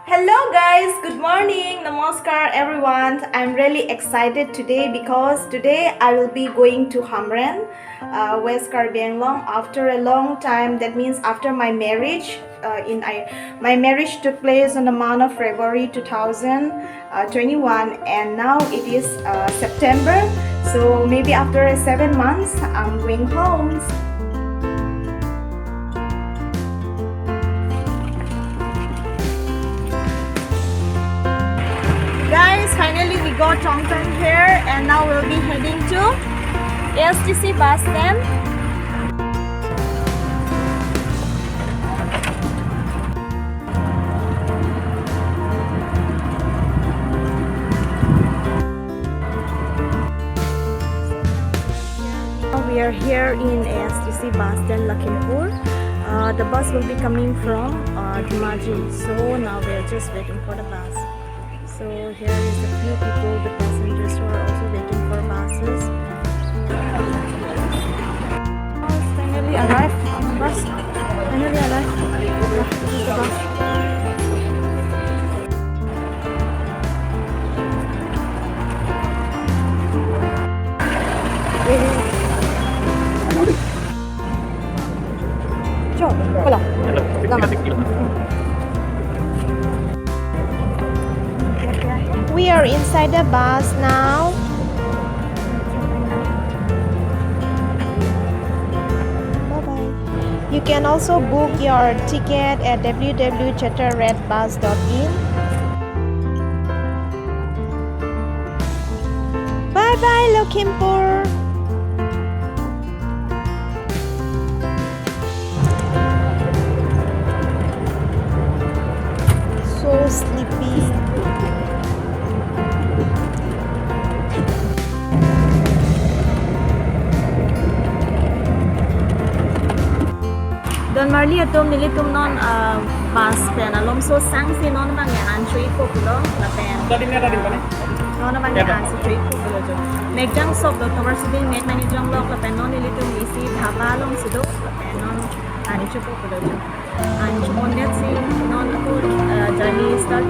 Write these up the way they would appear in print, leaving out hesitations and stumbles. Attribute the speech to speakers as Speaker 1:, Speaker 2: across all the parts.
Speaker 1: Hello guys, good morning, namaskar everyone. I'm really excited today because today I will be going to Hamren, West Karbi Anglong after a long time. That means after my marriage. My marriage took place on the month of February 2021 and now it is September. So maybe after 7 months I'm going home. Guys, finally we got Tongtong here and now we'll be heading to ASTC bus stand. We are here in ASTC bus stand Lakhimpur. The bus will be coming from Dhimaji. So now we are just waiting for the bus. So here is a few people, the passengers who are also waiting for buses. Finally arrived. Bus finally arrived. This is the bus. We are inside the bus now. Bye-bye. You can also book your ticket at www.chatterredbus.in. Bye-bye, Lakhimpur. So sleepy. Don Marley atom nilitum non bus pen alom so sang si non bang an tree ko pulo la pen non bang an si tree ko pulo jo megjang sob do tomar sidin meg mani jong lok la pen non nilitum isi dhaba lom sido la pen non ani chu ko pulo jo an on net si non ko journey start.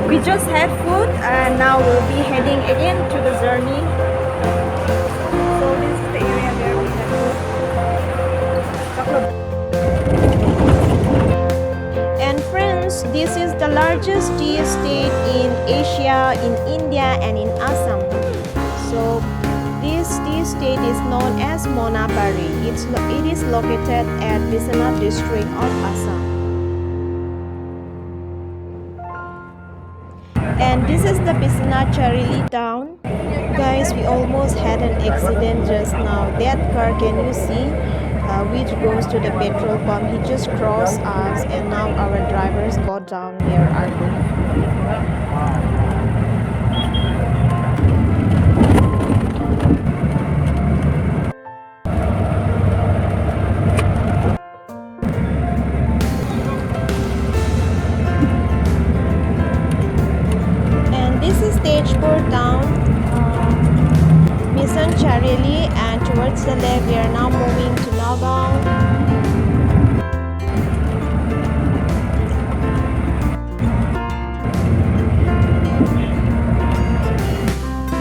Speaker 1: We just had food and now we'll be heading again to the journey. So this is the area where we had food. And friends, this is the largest tea estate in Asia, in India and in Assam. So this tea estate is known as Monapari. It is located at Biswanath district of Assam. And this is the Biswanath Charili town. Guys, we almost had an accident just now. That car, can you see, which goes to the petrol pump, he just crossed us and now our drivers got down near our room. Town, Mission Charili, and towards the left we are now moving to Nagaon.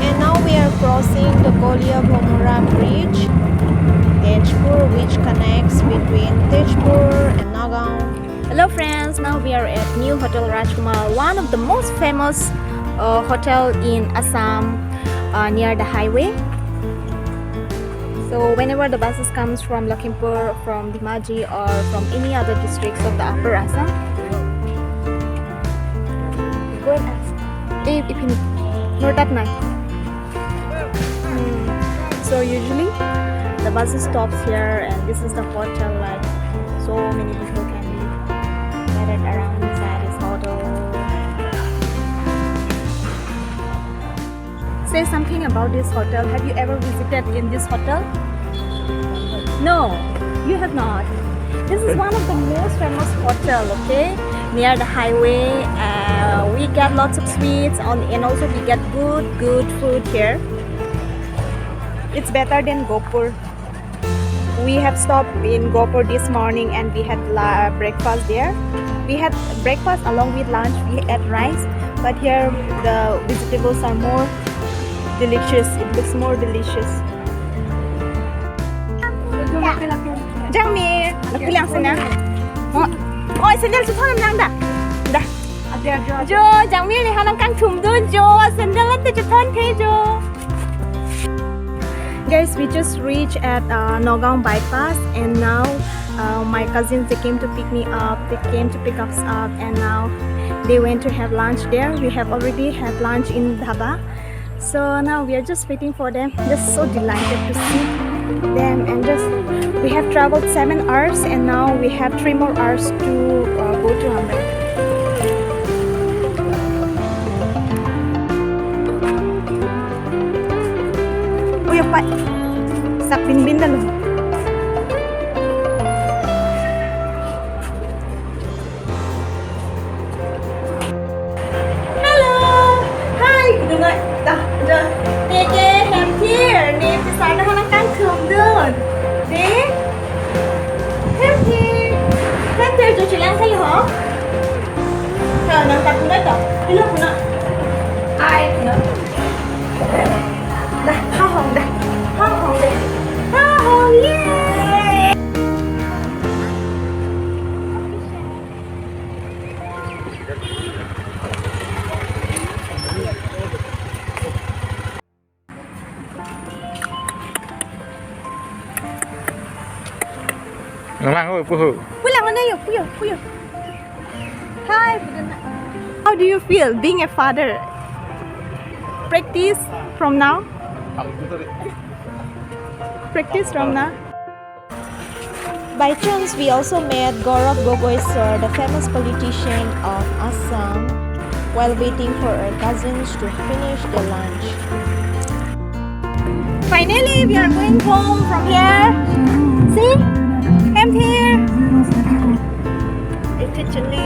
Speaker 1: And now we are crossing the Kolia Bhomura Bridge, Tejpur, which connects between Tejpur and Nagaon. Hello friends, now we are at New Hotel Rajkumar, one of the most famous hotel in Assam near the highway. So whenever the buses comes from Lakhimpur, from Dhimaji or from any other districts of the upper Assam, go and ask. So usually the bus stops here and this is the hotel, like so many people can be gathered around inside this hotel. Say something about this hotel. Have you ever visited in this hotel? No. You have not. This is one of the most famous hotel, okay? Near the highway. We get lots of sweets and also we get good food here. It's better than Gopur. We have stopped in Gopur this morning and we had breakfast there. We had breakfast along with lunch. We had rice, but here the vegetables are more delicious. It looks more delicious. Jangmir, nakulang sana. Ôi, sandal cho thằng nàng đã. Đã. Jo, Jangmir này hàng căng thùng đôi jo, sandal là cho thằng thế jo. Guys, we just reached at Nagaon bypass and now my cousins, they came to pick me up. They came to pick us up and now they went to have lunch there. We have already had lunch in Dhaba. So now we are just waiting for them. Just so delighted to see them and just we have traveled 7 hours and now we have 3 more hours to go to Hamren. Ôi vậy, sạc bin dah loh. Hello, hi, dengar dah, Neke, I'm here. Neke di sana orang kan kemudian. Neke, I'm here. Kan terjun jalan saya ho. Kalau nak tak guna tak, bila guna? Ai guna? Dah, hong dah, hong dah, hong yeah. Pulang mana yuk, puyo. Hi. How do you feel being a father? Practice from now. Practice from now. By chance, we also met Gaurav Gogoi sir, the famous politician of Assam, while waiting for our cousins to finish their lunch. Finally, we are going home from here. See? I'm here. It's chilly.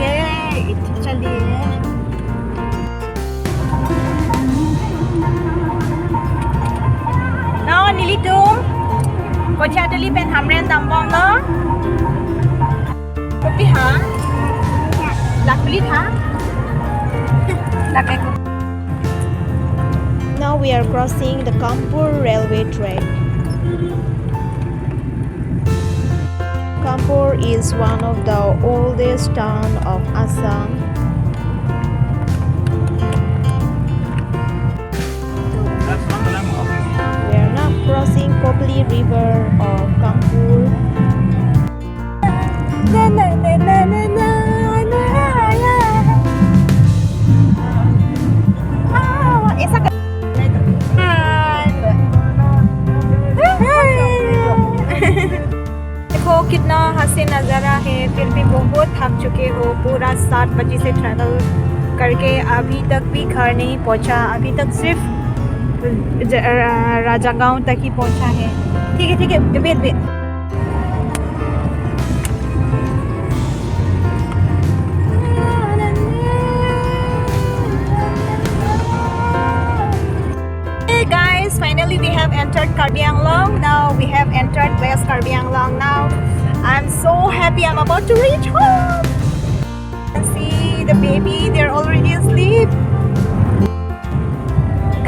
Speaker 1: Now, nilitum. Kocha tali pen Hamren dambong no. Kopi ha? Lakuli ha? Lakai ko. Now we are crossing the Kampur railway track. Kampur is one of the oldest town of Assam. We are now crossing Popli River of Kampur. देखो कितना हंसी नज़ारा है फिर भी बहुत थक चुके हो पूरा 7 बजे से ट्रैवल करके अभी तक भी घर नहीं पहुंचा अभी तक सिर्फ राजा गांव तक ही पहुंचा है ठीक है wait Guys, finally we have entered Karbi Anglong. Now we have entered West Karbi Anglong now. I'm so happy I'm about to reach home. And see the baby, they're already asleep.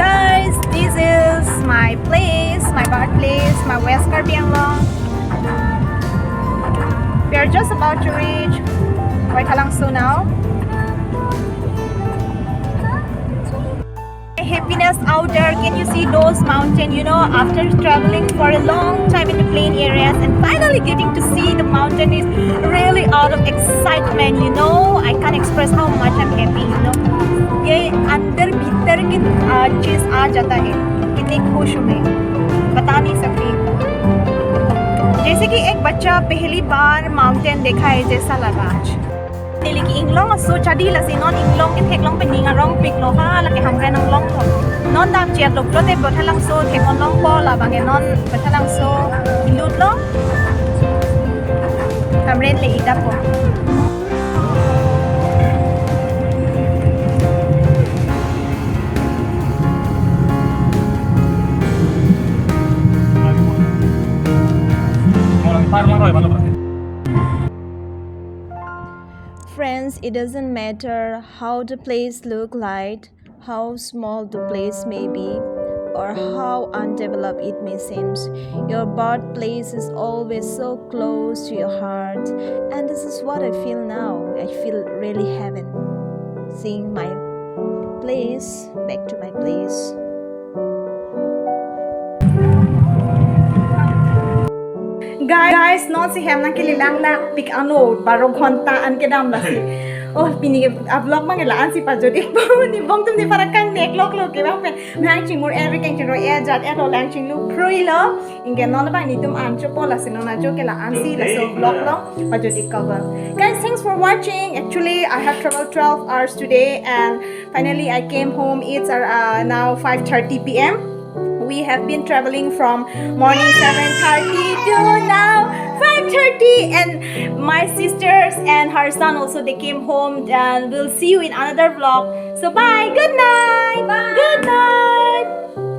Speaker 1: Guys, this is my place, my birthplace, my West Karbi Anglong. We are just about to reach Waitalangsu now. Happiness out there, can you see those mountains? You know, after traveling for a long time in the plain areas and finally getting to see the mountain is really out of excitement. You know, I can't express how much I'm happy. You know, ये अंदर भीतर की चीज आ जाता है कितनी खुश हूँ मैं बता नहीं सकती जैसे कि एक बच्चा पहली बार माउंटेन देखा है जैसा लगा आज Niliki Inglong so chadi la si non Inglong ke thek long pe ninga rong pik lo ha la ke Hamren Anglong ko non dam chiat lok lo te bothalang so thek on long po la bang non bothalang so ilut lo Hamren le ida po. Friends, it doesn't matter how the place look like, how small the place may be, or how undeveloped it may seem. Your birthplace is always so close to your heart, and this is what I feel now. I feel really heaven, seeing my place back to my place. Guys, not si hem nang kililang na pick ano baro ghonta an kedam la si. Oh, pini vlog mang la an si pa jodi po ni bong tum ni para kang nek lok lok ke bang pe mang ching mur every kang chiro e jat e lo lang ching lu prui lo inge non ba ni tum an cho po la sin na jo ke la an si la so vlog lo pa jodi cover. Guys, thanks for watching. Actually, I have traveled 12 hours today and finally I came home. It's now 5:30 p.m. We have been traveling from morning 7:30 to now 5:30, and my sisters and her son also they came home, and we'll see you in another vlog. So bye, good night, bye. Good night.